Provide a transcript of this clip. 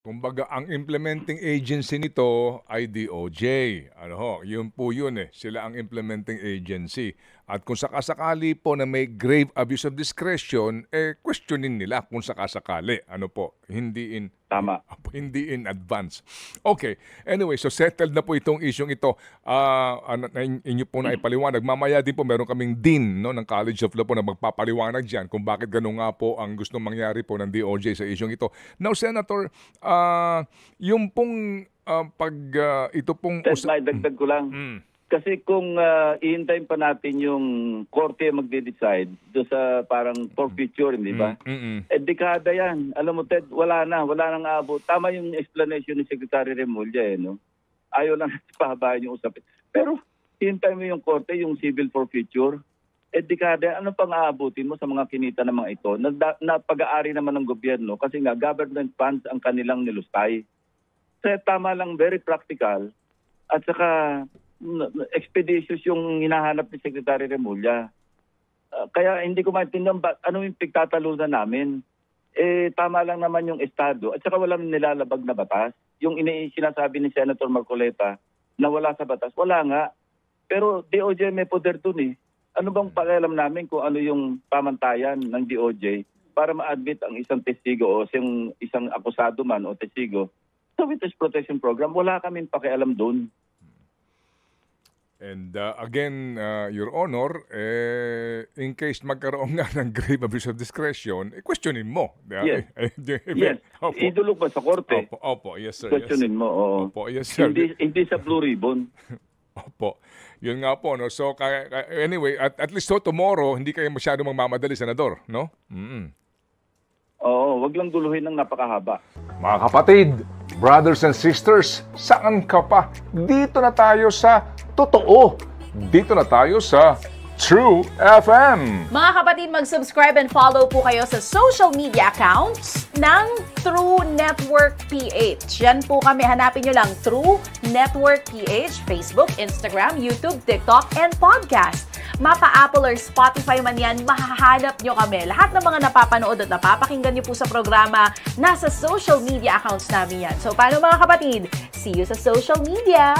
Kumbaga, ang implementing agency nito ay DOJ. Ano ho, yun po yun eh. Sila ang implementing agency. At kung sakasakali po na may grave abuse of discretion, questionin nila kung sakasakali. Ano po, hindi in Tama. Hindi in advance. Okay. Anyway, so settled na po itong isyong ito. Inyo po na ipaliwanag. Mamaya din po meron kaming dean ng College of Law po na magpapaliwanag dyan kung bakit gano'n nga po ang gustong mangyari po ng DOJ sa isyong ito. Now, Senator, yung pong ito pong... May dagdag ko lang. Kasi kung ihintayin pa natin yung korte magde-decide do sa parang forfeiture, di ba? Dekada yan. Alam mo, Ted, wala nang aabot. Tama yung explanation ni Secretary Remulla, no? Ayaw lang pahabayan yung usapin. Pero ihintayin mo yung korte, yung civil forfeiture, dekada, ano pang aabutin mo sa mga kinita ng mga ito? Na pag-aari naman ng gobyerno kasi nga government funds ang kanilang nilustay. Kaya tama lang, very practical. At saka expeditious yung hinahanap ni Secretary Remulla. Kaya hindi ko maintindihan ano yung pagtatalunan namin. Tama lang naman yung estado at saka walang nilalabag na batas. Yung sinasabi ni Senator Marcoleta na wala sa batas, wala nga. Pero DOJ may poder dun eh. Ano bang pakialam namin kung ano yung pamantayan ng DOJ para ma-admit ang isang testigo o isang akusado man o testigo sa Witness Protection Program? Wala kaming pakialam dun. And again, Your Honor, in case magkaroon nga ng grave abuse of discretion, questionin mo. Yes. Yes. Idulog ba sa korte? Opo. Yes, sir. Questionin mo. Opo. Yes, sir. Hindi sa Blue Ribbon. Opo. Yun nga po, no? So, anyway, at least tomorrow, hindi kayo masyado magmamadali, Senador, no? Oo, wag lang guluhin ng napakahaba. Mga kapatid, brothers and sisters, saan ka pa? Dito na tayo sa totoo. Dito na tayo sa True FM. Mga kapatid, mag-subscribe and follow po kayo sa social media accounts ng True Network PH. Yan po kami. Hanapin nyo lang True Network PH, Facebook, Instagram, YouTube, TikTok, and podcast. Mapa Apple or Spotify man yan, mahahanap nyo kami. Lahat ng mga napapanood at napapakinggan nyo po sa programa, nasa social media accounts namin yan. So, paano mga kapatid? See you sa social media!